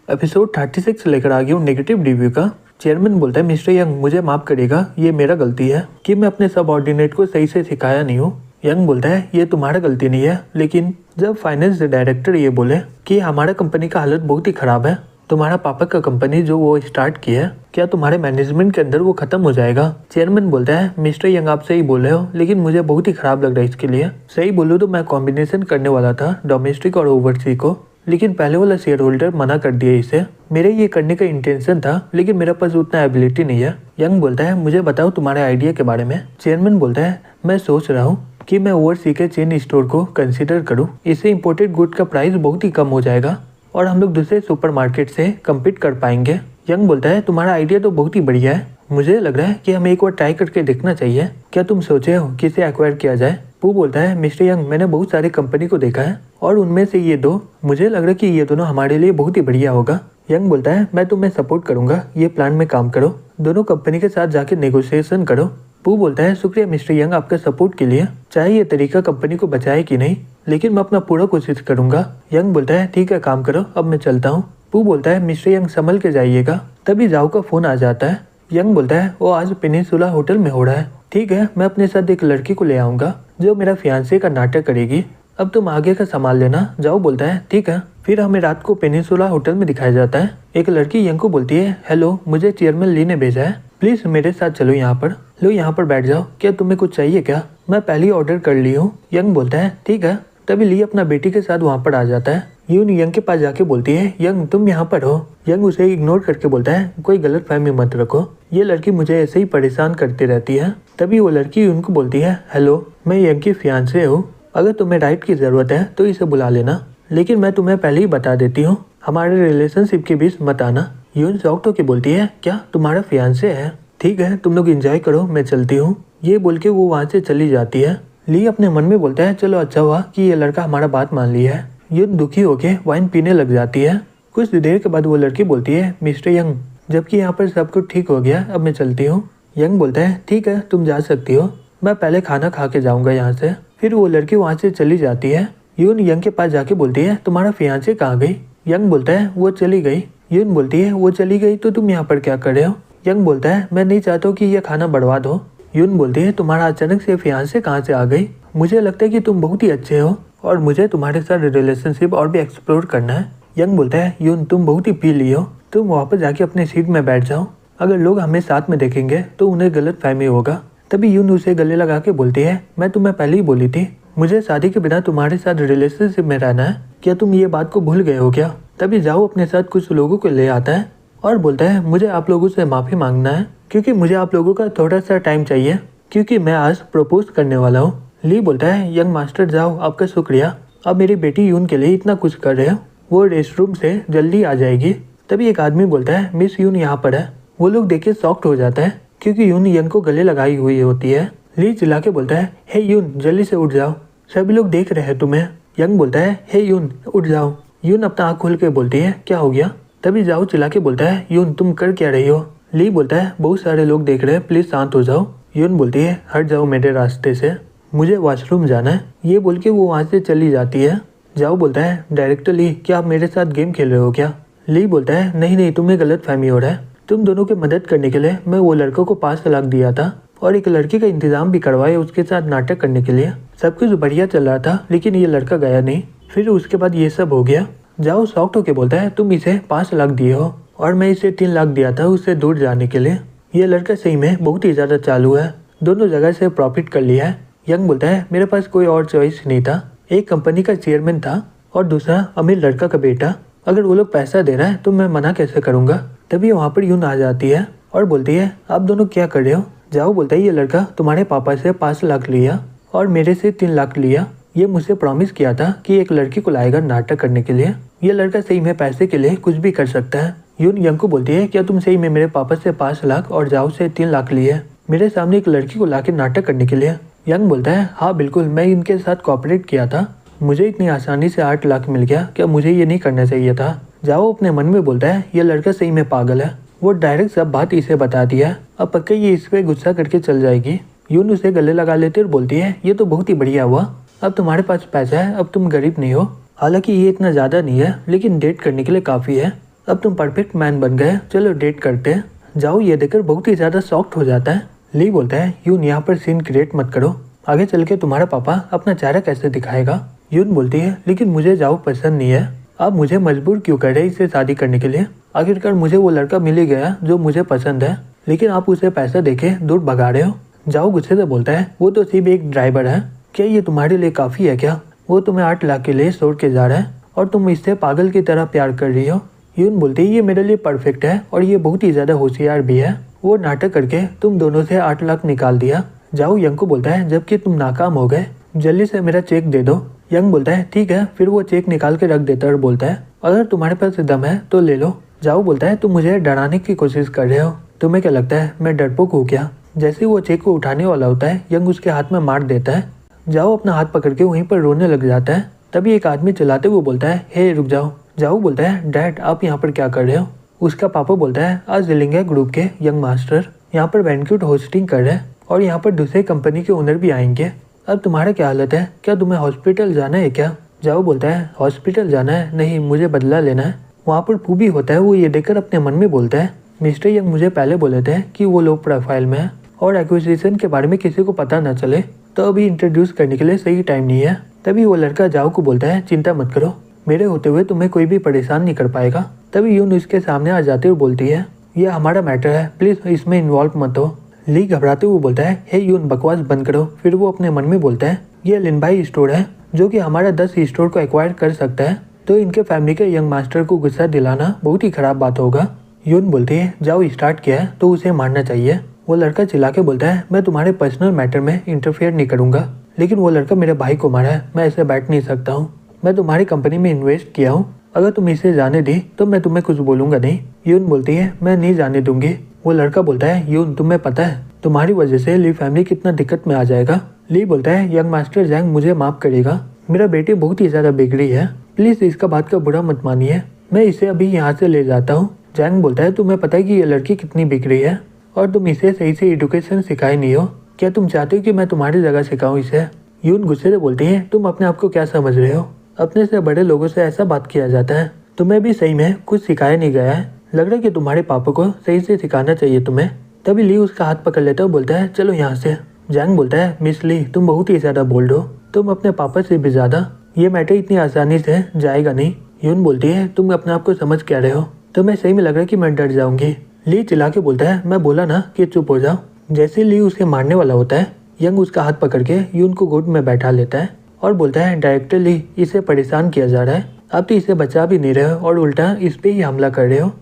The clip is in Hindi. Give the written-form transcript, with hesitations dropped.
एपिसोड 36 लेकर आ गया हूँ नेगेटिव रिव्यू का। चेयरमैन बोलता है मिस्टर यंग मुझे माफ करिएगा, ये मेरा गलती है कि मैं अपने सबऑर्डिनेट को सही से सिखाया नहीं हूँ। यंग बोलता है ये तुम्हारा गलती नहीं है, लेकिन जब फाइनेंस डायरेक्टर ये बोले कि हमारा कंपनी का हालत बहुत ही खराब है, तुम्हारा पापा का कंपनी जो वो स्टार्ट किया है क्या तुम्हारे मैनेजमेंट के अंदर वो खत्म हो जाएगा। चेयरमैन बोलता है मिस्टर यंग आप सही बोल रहे हो, लेकिन मुझे बहुत ही खराब लग रहा है इसके लिए। सही बोलूँ तो मैं कॉम्बिनेशन करने वाला था डोमेस्टिक और ओवरसीज को, लेकिन पहले वाला शेयर होल्डर मना कर दिया इसे। मेरे ये करने का इंटेंशन था, लेकिन मेरे पास उतना एबिलिटी नहीं है। यंग बोलता है मुझे बताओ तुम्हारे आइडिया के बारे में। चेयरमैन बोलता है मैं सोच रहा हूँ कि मैं ओवरसी के चेन स्टोर को कंसीडर करूँ, इससे इम्पोर्टेड गुड का प्राइस बहुत ही कम हो जाएगा और हम लोग दूसरे सुपरमार्केट से कम्पीट कर पाएंगे। यंग बोलता है तुम्हारा आइडिया तो बहुत ही बढ़िया है, मुझे लग रहा है कि हमें एक बार ट्राई करके देखना चाहिए। क्या तुम सोचे हो कि इसे एक्वायर किया जाए। पू बोलता है मिस्टर यंग मैंने बहुत सारी कंपनी को देखा है और उनमें से ये दो मुझे लग रहा है कि ये दोनों हमारे लिए बहुत ही बढ़िया होगा। यंग बोलता है मैं तुम्हें सपोर्ट करूंगा, ये प्लान में काम करो, दोनों कंपनी के साथ जाके नेगोशिएशन करो। पू बोलता है शुक्रिया मिस्टर यंग आपके सपोर्ट के लिए, चाहे ये तरीका कंपनी को बचाए कि नहीं, लेकिन मैं अपना पूरा कोशिश करूंगा। यंग बोलता है ठीक है काम करो, अब मैं चलता हूँ। पू बोलता है मिस्टर यंग संभल के जाइएगा। तभी जाओ का फोन आ जाता है। यंग बोलता है वो आज पेनिनसुला होटल में हो रहा है, ठीक है मैं अपने साथ एक लड़की को ले आऊंगा जो मेरा फियांसे का नाटक करेगी, अब तुम आगे का संभाल लेना। जाओ बोलता है ठीक है। फिर हमें रात को पेनिनसुला होटल में दिखाया जाता है। एक लड़की यंग को बोलती है हेलो मुझे चेयरमैन ली ने भेजा है, प्लीज मेरे साथ चलो यहाँ पर, लो यहाँ पर बैठ जाओ, क्या तुम्हें कुछ चाहिए क्या, मैं पहले ऑर्डर कर ली हूँ। यंग बोलता है ठीक है। तभी ली अपना बेटी के साथ वहाँ पर आ जाता है। यून यंग के पास जाके बोलती है यंग तुम यहाँ पर हो। यंग उसे इग्नोर करके बोलता है कोई गलत फहमी मत रखो, ये लड़की मुझे ऐसे ही परेशान करती रहती है। तभी वो लड़की उनको बोलती है हेलो मैं यंग की फियांसे हूँ, अगर तुम्हें राइट की जरूरत है तो इसे बुला लेना, लेकिन मैं तुम्हें पहले ही बता देती हूँ हमारे रिलेशनशिप के बीच मत आना। यून शॉक्ड होकर बोलती है क्या तुम्हारा फियांसे है, ठीक है तुम लोग एंजॉय करो मैं चलती हूँ। ये बोल के वो वहाँ से चली जाती है। ली अपने मन में बोलता है चलो अच्छा हुआ कि ये लड़का हमारा बात मान लिया है। यून दुखी होके वाइन पीने लग जाती है। कुछ देर के बाद वो लड़की बोलती है मिस्टर यंग जबकि यहाँ पर सब कुछ ठीक हो गया, अब मैं चलती हूँ। यंग बोलता है ठीक है तुम जा सकती हो, मैं पहले खाना खा के जाऊंगा यहाँ से। फिर वो लड़की वहाँ से चली जाती है। यून यंग के पास जाके बोलती है तुम्हारा फियांसे कहाँ गई। यंग बोलता है वो चली गई। यून बोलती है वो चली गई तो तुम यहाँ पर क्या कर रहे हो। यंग बोलता है मैं नहीं चाहता कि यह खाना बर्बाद हो। यून बोलती है तुम्हारा अचानक से फियांसे कहाँ से आ गई, मुझे लगता है कि तुम बहुत ही अच्छे हो और मुझे तुम्हारे साथ रिलेशनशिप और भी एक्सप्लोर करना है। यंग बोलता है यून तुम बहुत ही पी ली हो, तुम वापस जाके अपने सीट में बैठ जाओ, अगर लोग हमें साथ में देखेंगे तो उन्हें गलत फहमी होगा। तभी यून उसे गले लगा के बोलती है मैं तुम्हें पहले ही बोली थी मुझे शादी के बिना तुम्हारे साथ रिलेशनशिप में रहना है, क्या तुम ये बात को भूल गए हो क्या। तभी जाओ अपने साथ कुछ लोगों को ले आता है और बोलता है मुझे आप लोगों से माफ़ी मांगना है क्योंकि मुझे आप लोगों का थोड़ा सा टाइम चाहिए क्योंकि मैं आज प्रपोज करने वाला हूँ। ली बोलता है यंग मास्टर जाओ आपका शुक्रिया, अब मेरी बेटी यून के लिए इतना कुछ कर रहे हो, वो रेस्ट रूम से जल्दी आ जाएगी। तभी एक आदमी बोलता है मिस यून यहाँ पर है। वो लोग देख के शॉक्ड हो जाता है क्योंकि यून यंग को गले लगाई हुई होती है। ली चिल्ला के बोलता है हे यून जल्दी से उठ जाओ, सभी लोग देख रहे हैं तुम्हें। यंग बोलता है हे यून उठ जाओ। यून अपना आँख खोल के बोलती है क्या हो गया। तभी जाओ चिल्ला के बोलता है यून तुम कर क्या रही हो। ली बोलता है बहुत सारे लोग देख रहे हैं, प्लीज शांत हो जाओ। यून बोलती है हट जाओ मेरे रास्ते से, मुझे वॉशरूम जाना है। ये बोल के वो वहाँ से चली जाती है। जाओ बोलता है डायरेक्टर ली क्या आप मेरे साथ गेम खेल रहे हो क्या। ली बोलता है नहीं नहीं तुम्हें गलत फहमी हो रहा है, तुम दोनों की मदद करने के लिए मैं वो लड़कों को 5 लाख दिया था और एक लड़की का इंतजाम भी करवाया उसके साथ नाटक करने के लिए। सब कुछ बढ़िया चल रहा था लेकिन ये लड़का गया नहीं, फिर उसके बाद ये सब हो गया। जाओ शॉक्ड होके बोलता है तुम इसे 5 लाख दिए हो और मैं इसे 3 लाख दिया था उससे दूर जाने के लिए। ये लड़का सही में बहुत ही ज्यादा चालू है, दोनों जगह से प्रॉफिट कर लिया है। यंग बोलता है मेरे पास कोई और चॉइस नहीं था, एक कंपनी का चेयरमैन था और दूसरा अमीर लड़का का बेटा, अगर वो लोग पैसा दे रहा है तो मैं मना कैसे करूंगा। तभी वहाँ पर यून आ जाती है और बोलती है आप दोनों क्या कर रहे हो। जाओ बोलता है ये लड़का तुम्हारे पापा से 5 लाख लिया और मेरे से 3 लाख लिया, ये मुझसे प्रॉमिस किया था कि एक लड़की को लाएगा नाटक करने के लिए, ये लड़का सही में पैसे के लिए कुछ भी कर सकता है। यून यंग को बोलती है क्या तुम सही में मेरे पापा से 5 लाख और जाओ से 3 लाख लिए मेरे सामने एक लड़की को लाके नाटक करने के लिए। यंग बोलता है हाँ बिल्कुल मैं इनके साथ कोऑपरेट किया था, मुझे इतनी आसानी से 8 लाख मिल गया, क्या मुझे ये नहीं करना चाहिए था। जाओ अपने मन में बोलता है ये लड़का सही में पागल है, वो डायरेक्ट सब बात इसे बता दिया, अब पक्का ये इस पे गुस्सा करके चल जाएगी। यून उसे गले लगा लेते और बोलती है ये तो बहुत ही बढ़िया हुआ, अब तुम्हारे पास पैसा है, अब तुम गरीब नहीं हो, हालांकि ये इतना ज़्यादा नहीं है लेकिन डेट करने के लिए काफ़ी है, अब तुम परफेक्ट मैन बन गए, चलो डेट करते हैं। जाओ ये देखकर बहुत ही ज्यादा शॉक्ड हो जाता है। ली बोलता है यून यहाँ पर सीन क्रिएट मत करो, आगे चल के तुम्हारा पापा अपना चेहरा कैसे दिखाएगा। यून बोलती है लेकिन मुझे जाओ पसंद नहीं है, आप मुझे मजबूर क्यों कर रहे हैं इससे शादी करने के लिए। आखिरकार मुझे वो लड़का मिल ही गया जो मुझे पसंद है, लेकिन आप उसे पैसा देके दूर भगा रहे हो। जाओ गुस्से से बोलता है वो तो सिर्फ एक ड्राइवर है, क्या ये तुम्हारे लिए काफी है क्या। वो तुम्हें 8 लाख के लिए छोड़ के जा रहा है और तुम इससे पागल की तरह प्यार कर रही हो। यून बोलती है ये मेरे लिए परफेक्ट है और ये बहुत ही ज्यादा होशियार भी है। वो नाटक करके तुम दोनों से 8 लाख निकाल दिया। जाओ यंग को बोलता है जबकि तुम नाकाम हो गए, जल्दी से मेरा चेक दे दो। यंग बोलता है ठीक है, फिर वो चेक निकाल के रख देता है और बोलता है अगर तुम्हारे पास दम है तो ले लो। जाओ बोलता है तुम मुझे डराने की कोशिश कर रहे हो, तुम्हें क्या लगता है मैं डरपोक हूँ क्या। जैसे ही वो चेक को उठाने वाला होता है यंग उसके हाथ में मार देता है। जाओ अपना हाथ पकड़ के वहीं पर रोने लग जाता है। तभी एक आदमी चलाते हुए बोलता है हे रुक जाओ। जाओ बोलता है डैड आप यहाँ पर क्या कर रहे हो। उसका पापा बोलता है आज जिलिंगा ग्रुप के यंग मास्टर यहाँ पर बैंक्वेट होस्टिंग कर रहे हैं और यहाँ पर दूसरे कंपनी के ओनर भी आएंगे। अब तुम्हारा क्या हालत है, क्या तुम्हें हॉस्पिटल जाना है क्या। जाओ बोलता है हॉस्पिटल जाना है नहीं, मुझे बदला लेना है। वहाँ पर पूबी होता है, वो ये देखकर अपने मन में बोलता है मिस्टर यंग मुझे पहले बोले थे कि वो लो प्रोफाइल में है और एक्विजिशन के बारे में किसी को पता न चले, तो अभी इंट्रोड्यूस करने के लिए सही टाइम नहीं है। तभी वो लड़का जाओ को बोलता है चिंता मत करो, मेरे होते हुए तुम्हें कोई भी परेशान नहीं कर पाएगा। तभी यून उसके सामने आ जाते हुए बोलती है ये हमारा मैटर है, प्लीज इसमें इन्वॉल्व मत हो। ली घबराते हुए बोलता है हे यून बकवास बंद करो। फिर वो अपने मन में बोलता है ये लिनबाई स्टोर है जो कि हमारा 10 स्टोर को एक्वायर कर सकता है, तो इनके फैमिली के यंग मास्टर को गुस्सा दिलाना बहुत ही खराब बात होगा। यून बोलती है जाओ स्टार्ट किया है तो उसे मारना चाहिए। वो लड़का चिल्ला के बोलता है मैं तुम्हारे पर्सनल मैटर में इंटरफेयर नहीं करूंगा, लेकिन वो लड़का मेरे भाई को मारा है, मैं ऐसे बैठ नहीं सकता हूँ। मैं तुम्हारी कंपनी में इन्वेस्ट किया हूँ, अगर तुम इसे जाने दी तो मैं तुम्हें कुछ बोलूंगा नहीं। यून बोलती है मैं नहीं जाने दूंगी। वो लड़का बोलता है यून तुम्हें पता है तुम्हारी वजह से ली फैमिली कितना दिक्कत में आ जाएगा। ली बोलता है यंग मास्टर जैंग मुझे माफ करेगा, मेरा बेटी बहुत ही ज्यादा बिगड़ी है, प्लीज इसका बात का बुरा मत मानिए, मैं इसे अभी यहाँ से ले जाता हूँ। जैंग बोलता है तुम्हें पता है कि ये लड़की कितनी बिगड़ी है और तुम इसे सही से एजुकेशन सिखाई नहीं हो, क्या तुम चाहते हो कि मैं तुम्हारी जगह सिखाऊं इसे। यून गुस्से से बोलती है तुम अपने आप को क्या समझ रहे हो, अपने से बड़े लोगों से ऐसा बात किया जाता है, तुम्हें भी सही में कुछ सिखाया नहीं गया है, लग रहा है कि तुम्हारे पापा को सही से सिखाना चाहिए तुम्हें। तभी ली उसका हाथ पकड़ लेता है, बोलता है चलो यहाँ से। जैंग बोलता है मिस ली तुम बहुत ही ज्यादा बोल्ड हो, तुम अपने पापा से भी ज्यादा, ये मैटर इतनी आसानी से जाएगा नहीं। यून बोलती है तुम अपने आप को समझ क्या रहे हो, तुम्हें सही में लग रहा है कि मैं डर जाऊंगी। ली चिल्ला के बोलता है मैं बोला ना कि चुप हो जाओ। जैसे ली उसे मारने वाला होता है यंग उसका हाथ पकड़ के यून को गोद में बैठा लेता है और बोलता है डायरेक्टर ली इसे परेशान किया जा रहा है, आप तो इसे बचा भी नहीं रहे हो और उल्टा इस पे ही हमला कर रहे हो।